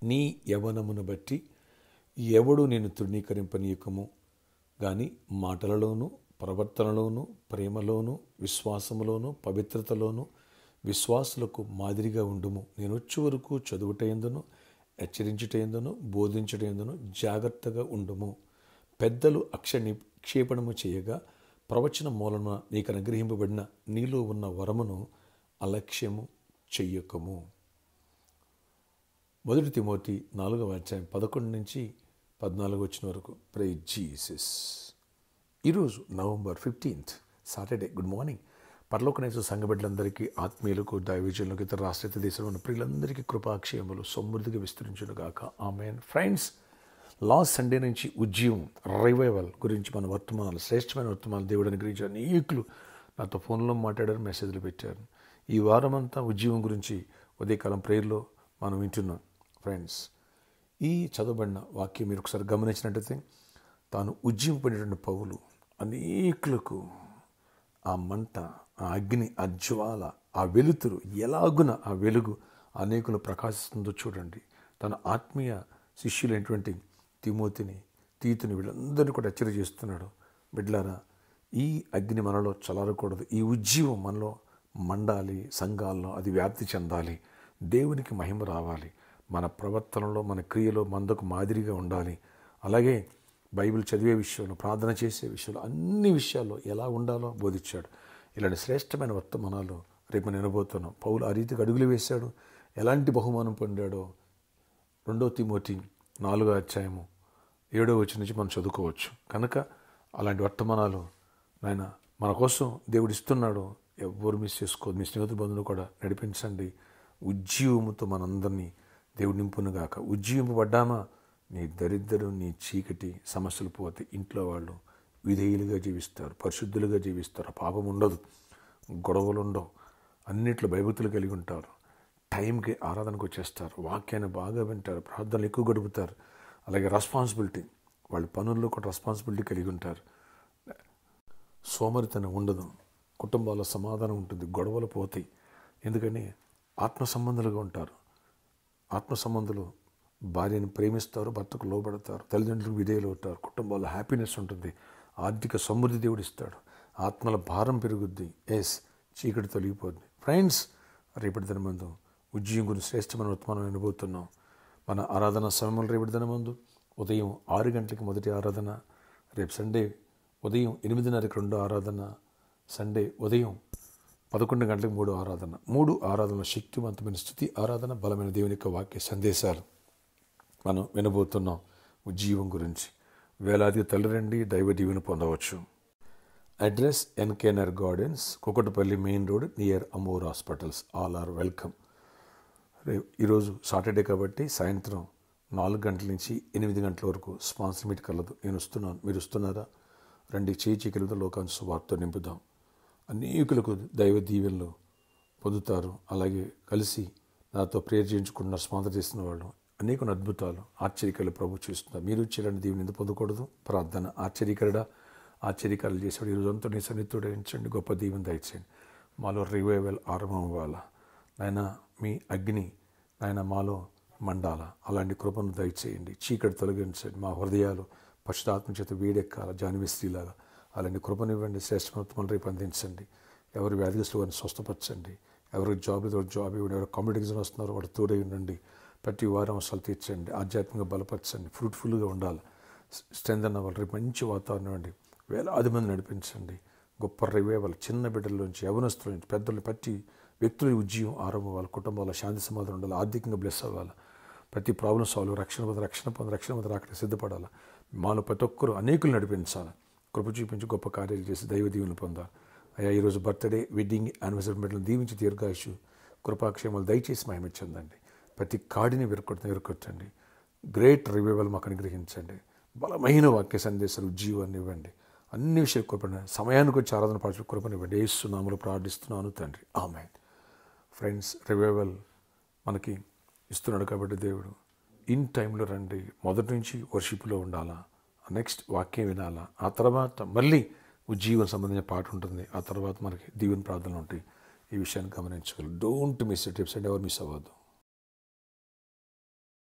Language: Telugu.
నీ యవనమును బట్టి ఎవడు నేను తృణీకరింపనీయకము గాని మాటలలోనూ ప్రవర్తనలోనూ ప్రేమలోనూ విశ్వాసములోనూ పవిత్రతలోనూ విశ్వాసులకు మాదిరిగా ఉండుము. నేను వచ్చే వరకు చదువుటయందును హెచ్చరించుటయందును బోధించుటయందును జాగ్రత్తగా ఉండుము. పెద్దలు నిక్షేపణము చేయగా ప్రవచన మూలన నీకు అనుగ్రహింపబడిన నీలో ఉన్న వరమును అలక్ష్యము చెయ్యకము. 1 తిమోతి 4:11-14 వరకు. Praise Jesus. ఈరోజు నవంబర్ 15 సాటర్డే. Good morning. పరలోకనేసు సంఘబిడ్డలందరికీ, ఆత్మీయులకు, దైవజనులకు, ఇతర రాష్ట్ర దేశంలో ఉన్న ప్రియులందరికీ కృపాక్షేమములు సమృద్ధిగా విస్తరించునుగాక. ఆమేన్. ఫ్రెండ్స్, లాస్ట్ సండే నుంచి ఉజ్జీవం రివైవల్ గురించి మన వర్తమానాలు, శ్రేష్టమైన వర్తమానాలు దేవుడు అనుగ్రహించారు. అనేకులు నాతో ఫోన్లో మాట్లాడారు, మెసేజ్లు పెట్టారు. ఈ వారం అంతా ఉజ్జీవం గురించి ఉదయకాలం ప్రేయర్లో మనం వింటున్నాం. ఫ్రెండ్స్, ఈ చదవబడిన వాక్యం మీరు ఒకసారి గమనించినట్టయితే, తాను ఉజ్జీవింపడినటువంటి పౌలు అనేకులకు ఆ మంట, ఆ అగ్ని, ఆ జ్వాల, ఆ వెలుతురు, ఎలాగున ఆ వెలుగు అనేకులు ప్రకాశిస్తుందో చూడండి. తన ఆత్మీయ శిష్యులైనటువంటి తిమోతిని, తీతుని, వీళ్ళందరినీ కూడా హెచ్చరిక చేస్తున్నాడు. బిడ్డలారా, ఈ అగ్ని మనలో చల్లారకూడదు. ఈ ఉజ్జీవం మనలో మండాలి, సంఘాల్లో అది వ్యాప్తి చెందాలి, దేవునికి మహిమ రావాలి. మన ప్రవర్తనలో, మన క్రియలో మందకు మాదిరిగా ఉండాలి. అలాగే బైబిల్ చదివే విషయంలో, ప్రార్థన చేసే విషయంలో, అన్ని విషయాల్లో ఎలా ఉండాలో బోధించాడు. ఇలాంటి శ్రేష్టమైన వర్తమానాలు రేపు నేను వినబోతున్నాం. పౌలు ఆ రీతికి అడుగులు వేశాడు. ఎలాంటి బహుమానం పొందాడో 2 తిమోతి 4:7 నుంచి మనం చదువుకోవచ్చు. కనుక అలాంటి వర్తమానాలు నాయన మన కోసం దేవుడు ఇస్తున్నాడు. ఎవ్వరు మిస్ చేసుకోవద్దు. మీ స్నేహితుల బంధువులు కూడా నడిపించండి. ఉజ్జీవముతో మనందరినీ దేవుడు నింపునుగాక. ఉజ్జీవింపబడ్డామా, నీ దరిద్రం, నీ చీకటి సమస్యలు పోతే ఇంట్లో వాళ్ళు విధేయులుగా జీవిస్తారు, పరిశుద్ధులుగా జీవిస్తారు. పాపం ఉండదు, గొడవలు ఉండవు, అన్నిట్లో భయభక్తులు కలిగి ఉంటారు. టైంకి ఆరాధనకు వచ్చేస్తారు, వాక్యాన్ని బాగా వింటారు, ప్రార్థనలు ఎక్కువ గడుపుతారు. అలాగే రెస్పాన్సిబిలిటీ, వాళ్ళ పనుల్లో కూడా రెస్పాన్సిబిలిటీ కలిగి ఉంటారు. సోమరితనం ఉండదు, కుటుంబాల్లో సమాధానం ఉంటుంది, గొడవలు పోతాయి. ఎందుకని ఆత్మ సంబంధులుగా ఉంటారు. ఆత్మ సంబంధులు భార్యను ప్రేమిస్తారు, భర్తకు లోబడతారు, తల్లిదండ్రులకు విధేయులు అవుతారు, కుటుంబాల్లో హ్యాపీనెస్ ఉంటుంది, ఆర్థిక సమృద్ధి దేవుడు ఇస్తాడు, ఆత్మల భారం పెరుగుద్ది, చీకటి తొలగిపోద్ది. ఫ్రెండ్స్, రేపటి దినమందు ఉజ్జీవం గురించి శ్రేష్టమైన వర్తమానం వినబోతున్నాం. మన ఆరాధన సమయంలో రేపటి దినమందు ఉదయం 6 గంటలకి మొదటి ఆరాధన, రేపు సండే ఉదయం 8:30కి 2 ఆరాధన, సండే ఉదయం 11 గంటలకు 3 ఆరాధన. 3 ఆరాధనలో శక్తివంతమైన స్థుతి ఆరాధన, బలమైన దేవుని యొక్క వాక్య సందేశాలు మనం వినబోతున్నాం. ఉజ్జీవం గురించి వేలాదిగా తల్లిరండి, దైవ దీవెన పొందవచ్చు. Address NKR gardens, Kukatpally main road, near Amor hospitals. All are welcome. ఈరోజు సాటర్డే కాబట్టి సాయంత్రం 4 గంటల నుంచి 8 గంటల వరకు స్పాన్సర్ మీట్ కలదు. నేను వస్తున్నాను, మీరు వస్తున్నారా? రండి, చేయికలతో లోకాన్ని సువార్తతో నింపుదాం. అనేకులకు దైవ దీవెనలు పొందుతారు. అలాగే కలిసి నాతో ప్రేయర్ చేయించుకుంటున్న, స్పాన్సర్ చేస్తున్న వాళ్ళు అనేక అద్భుతాలు, ఆశ్చర్యకాలు ప్రభు చేస్తున్నారు. మీరు ఇలాంటి దీవెని ఎందుకు పొందకూడదు? ప్రార్థన. ఆశ్చర్యకాలు చేసేవాడు ఈరోజు అంతా నీ సన్నిధితో ఎంచండి, గొప్ప దీవెన దయచేయండి. మాలో రివైవల్ ఆరంభం అవ్వాలా నాయన, మీ అగ్ని నాయన మాలో మండాల. అలాంటి కృపను దయచేయండి, చీకటి తొలగించండి, మా హృదయాలు పశ్చాత్మ చేత వేడెక్కాల, జాన్విస్త్రీలాగా. అలాంటి కృపనివ్వండి. శ్రేష్టమత్వం రేపు అందించండి. ఎవరు వ్యాధిగ్రస్తులు వారిని స్వస్థపరచండి. ఎవరికి జాబ్ ఇవ్వండి, జాబ్ ఇవ్వండి. ఎవరు కాంపిటీషన్ వస్తున్నారో వాడు తోడై ఉండండి. ప్రతి వారం అవసరాలు తీర్చండి, ఆధ్యాత్మికంగా బలపరచండి, ఫ్రూట్ఫుల్గా ఉండాలి, స్ట్రెంత్ అన్న వాళ్ళు. రేపు మంచి వాతావరణం అండి, వేలాది మంది నడిపించండి. గొప్ప రివైవల్ చిన్న బిడ్డల్లోంచి, యవనస్తుల నుంచి, పెద్దలు, ప్రతి వ్యక్తుల ఉజ్జీవం ఆరంభం అవ్వాలి. కుటుంబాల శాంతి సమాధానం ఉండాలి, ఆర్థికంగా బ్లెస్ అవ్వాలి. ప్రతి ప్రాబ్లం సాల్వ్, రక్షణ పొంది అక్కడ సిద్ధపడాలి. మాలో ప్రతి ఒక్కరూ అనేకులు నడిపించాలి. కృప చూపించి గొప్ప కార్యాలు చేసి దైవ దీవెనలు పొందాలి. అయ్యా, ఈరోజు బర్త్డే, వెడ్డింగ్, యానివర్సరీ బిడ్డలు దీవించి దీర్ఘాయుషు, కృపాక్షేమాలు దయచేసి మహిమ చెందండి. ప్రతి కాడిని విరగొట్టండి. గ్రేట్ రివైవల్ మాకు అనుగ్రహించండి. బలమైన వాక్య సందేశాలు, ఉజ్జీవాన్ని ఇవ్వండి. అన్ని విషయాలు కృపణ, సమయానికి వచ్చి ఆరాధన పాటు కృపనివ్వండి. యేసు నామములో ప్రార్థిస్తున్నాను తండ్రి, ఆమేన్. ఫ్రెండ్స్, రివైవల్ మనకి ఇస్తున్నాడు కాబట్టి దేవుడు ఇన్ టైంలో రండి. మొదటి నుంచి వర్షిప్లో ఉండాలా, నెక్స్ట్ వాక్యం వినాలా, ఆ తర్వాత మళ్ళీ ఉజ్జీవన సంబంధించిన పాట ఉంటుంది, ఆ తర్వాత మనకి దీవెన ప్రార్థనలు ఉంటాయి. ఈ విషయాన్ని గమనించగలరు. Don't miss it. ఎవరు మిస్ అవ్వద్దు.